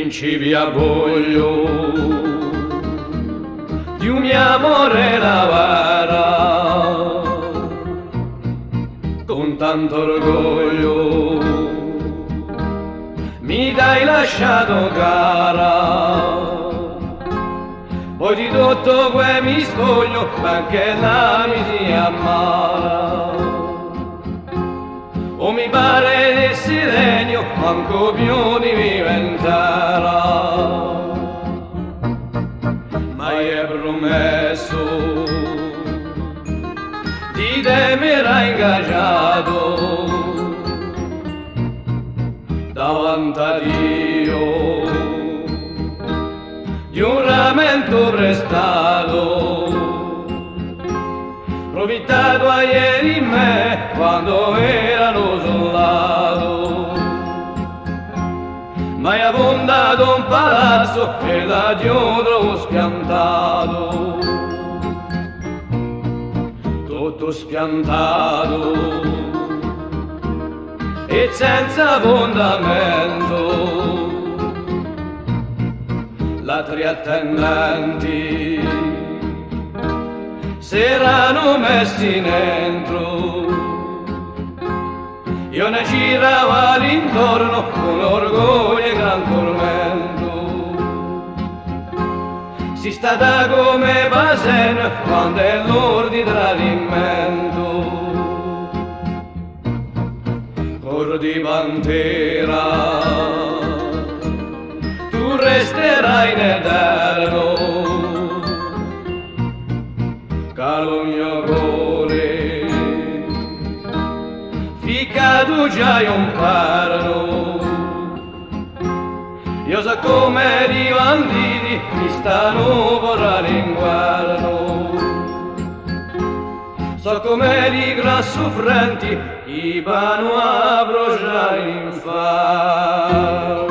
principio voglio di un mio amore lavara con tanto orgoglio mi dai lasciato cara. Poi di tutto que mi spoglio, perché la mi si ammala. O mi pare di silenio, manco più di diventerà. Ma è promesso, di te mi era ingaggiato, davanti a Dio. Giuramento prestato, profittato a ieri in me quando erano soldato. Ma hai abbondato un palazzo e da dietro schiantato, tutto spiantato e senza fondamento. Latri attendenti s'erano messi dentro, io ne giravo all'intorno con orgoglio e gran tormento. Si stata come Basen quando è l'ora di tradimento, cor di pantera resterai in eterno, caro mio cuore, ficcato già un perno. Io so come i banditi mi stanno portando in guerno, so come i gran soffrenti i vanno a bruciare in inferno.